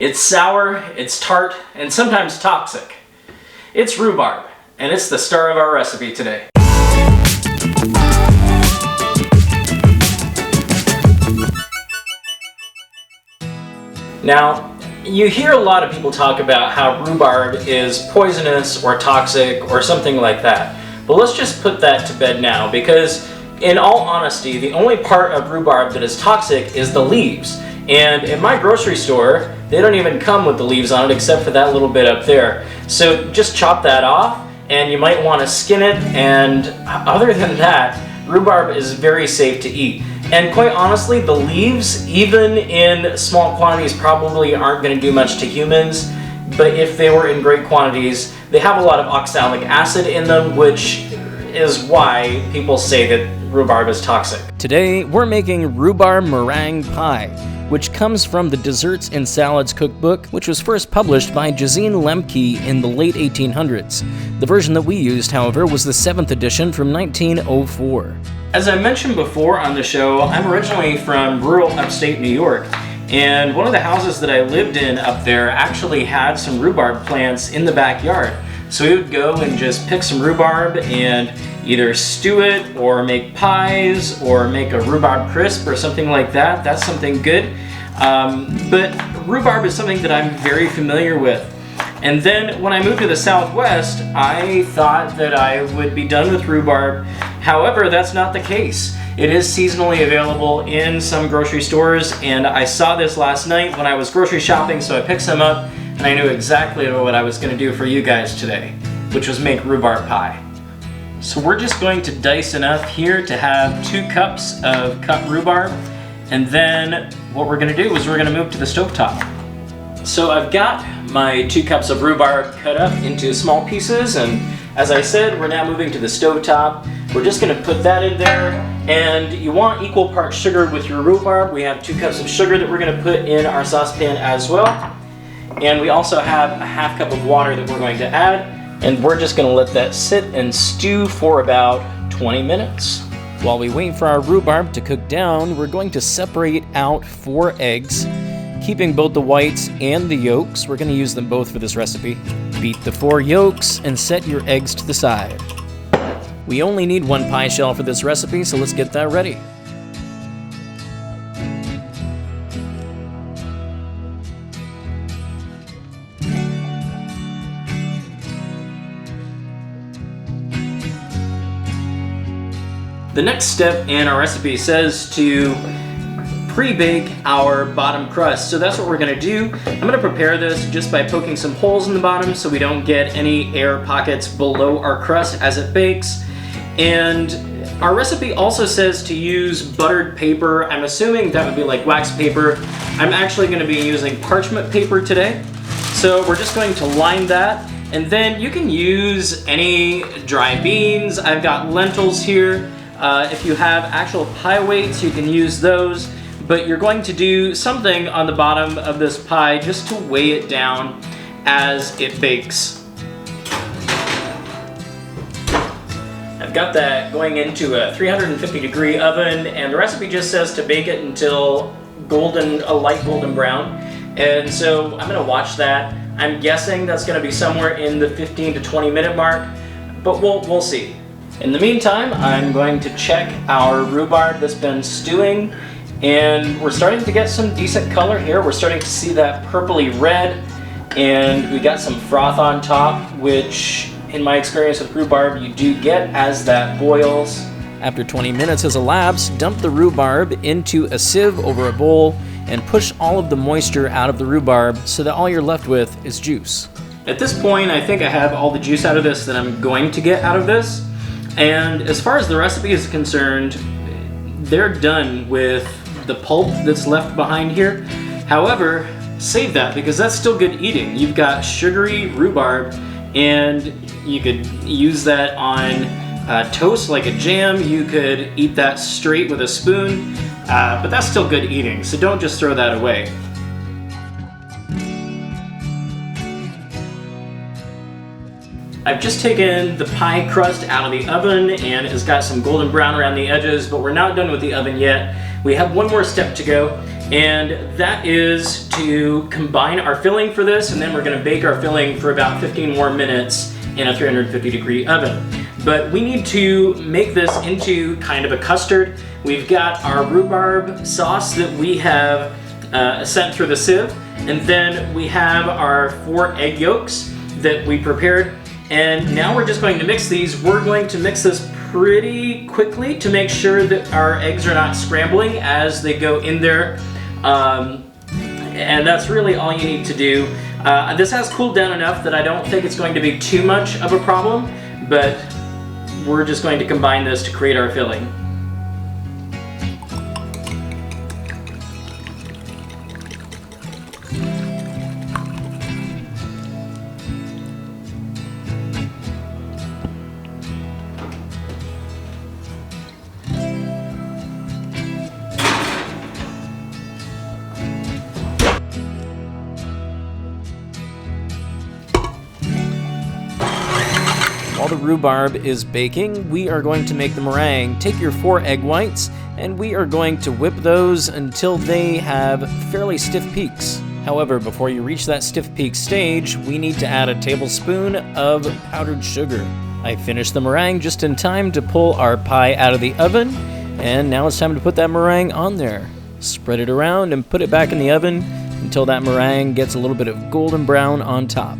It's sour, it's tart, and sometimes toxic. It's rhubarb, and it's the star of our recipe today. Now, you hear a lot of people talk about how rhubarb is poisonous or toxic or something like that. But let's just put that to bed now, because in all honesty, the only part of rhubarb that is toxic is the leaves. And in my grocery store, they don't even come with the leaves on it except for that little bit up there. So just chop that off, and you might want to skin it, and other than that, rhubarb is very safe to eat. And quite honestly, the leaves, even in small quantities, probably aren't going to do much to humans, but if they were in great quantities, they have a lot of oxalic acid in them, which is why people say that rhubarb is toxic. Today, we're making rhubarb meringue pie, which comes from the Desserts and Salads cookbook, which was first published by Gesine Lemcke in the late 1800s. The version that we used, however, was the 7th edition from 1904. As I mentioned before on the show, I'm originally from rural upstate New York, and one of the houses that I lived in up there actually had some rhubarb plants in the backyard. So we would go and just pick some rhubarb and either stew it or make pies or make a rhubarb crisp or something like that. That's something good. But rhubarb is something that I'm very familiar with. And then when I moved to the Southwest, I thought that I would be done with rhubarb. However, that's not the case. It is seasonally available in some grocery stores, and I saw this last night when I was grocery shopping, so I picked some up, and I knew exactly what I was going to do for you guys today, which was make rhubarb pie. So we're just going to dice enough here to have 2 cups of cut rhubarb, and then what we're going to do is we're going to move to the stovetop. So I've got my 2 cups of rhubarb cut up into small pieces, and as I said, we're now moving to the stovetop. We're just going to put that in there, and you want equal parts sugar with your rhubarb. We have 2 cups of sugar that we're going to put in our saucepan as well, and we also have a ½ cup of water that we're going to add. And we're just going to let that sit and stew for about 20 minutes. While we wait for our rhubarb to cook down, we're going to separate out 4 eggs, keeping both the whites and the yolks. We're going to use them both for this recipe. Beat the 4 yolks and set your eggs to the side. We only need 1 pie shell for this recipe, so let's get that ready. The next step in our recipe says to pre-bake our bottom crust. So that's what we're going to do. I'm going to prepare this just by poking some holes in the bottom so we don't get any air pockets below our crust as it bakes. And our recipe also says to use buttered paper. I'm assuming that would be like wax paper. I'm actually going to be using parchment paper today. So we're just going to line that. And then you can use any dry beans. I've got lentils here. If you have actual pie weights, you can use those, but you're going to do something on the bottom of this pie just to weigh it down as it bakes. I've got that going into a 350-degree oven, and the recipe just says to bake it until a light golden brown. And so I'm going to watch that. I'm guessing that's going to be somewhere in the 15 to 20 minute mark, but we'll see. In the meantime, I'm going to check our rhubarb that's been stewing, and we're starting to get some decent color here. We're starting to see that purpley red, and we got some froth on top, which in my experience with rhubarb, you do get as that boils. After 20 minutes has elapsed, dump the rhubarb into a sieve over a bowl and push all of the moisture out of the rhubarb so that all you're left with is juice. At this point, I think I have all the juice out of this that I'm going to get out of this. And as far as the recipe is concerned, they're done with the pulp that's left behind here. However, save that because that's still good eating. You've got sugary rhubarb, and you could use that on toast like a jam. You could eat that straight with a spoon, but that's still good eating, so don't just throw that away. I've just taken the pie crust out of the oven, and it's got some golden brown around the edges, but we're not done with the oven yet. We have one more step to go, And that is to combine our filling for this, and then we're gonna bake our filling for about 15 more minutes in a 350-degree oven. But we need to make this into kind of a custard. We've got our rhubarb sauce that we have sent through the sieve, and then we have our 4 egg yolks that we prepared. And now we're just going to mix these. We're going to mix this pretty quickly to make sure that our eggs are not scrambling as they go in there. And that's really all you need to do. This has cooled down enough that I don't think it's going to be too much of a problem, but we're just going to combine this to create our filling. While the rhubarb is baking, we are going to make the meringue. Take your 4 egg whites, and we are going to whip those until they have fairly stiff peaks. However, before you reach that stiff peak stage, we need to add a tablespoon of powdered sugar. I finished the meringue just in time to pull our pie out of the oven, and now it's time to put that meringue on there. Spread it around and put it back in the oven until that meringue gets a little bit of golden brown on top.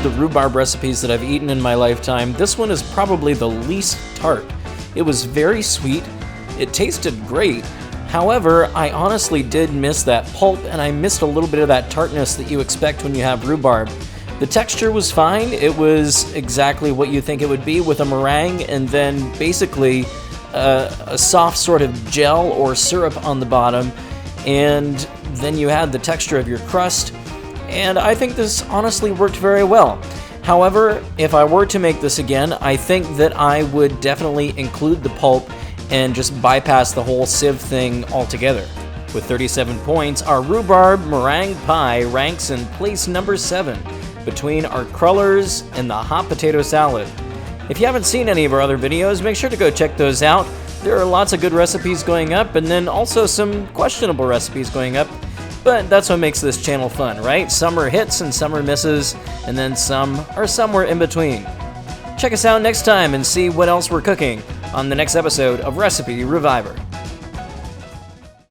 The rhubarb recipes that I've eaten in my lifetime, this one is probably the least tart. It was very sweet, it tasted great. However, I honestly did miss that pulp, and I missed a little bit of that tartness that you expect when you have rhubarb. The texture was fine, it was exactly what you think it would be with a meringue, and then basically a soft sort of gel or syrup on the bottom, and then you had the texture of your crust. And I think this honestly worked very well. However, if I were to make this again, I think that I would definitely include the pulp and just bypass the whole sieve thing altogether. With 37 points, our rhubarb meringue pie ranks in place number 7 between our crullers and the hot potato salad. If you haven't seen any of our other videos, make sure to go check those out. There are lots of good recipes going up, and then also some questionable recipes going up. But that's what makes this channel fun, right? Some are hits and some are misses, and then some are somewhere in between. Check us out next time and see what else we're cooking on the next episode of Recipe Reviver.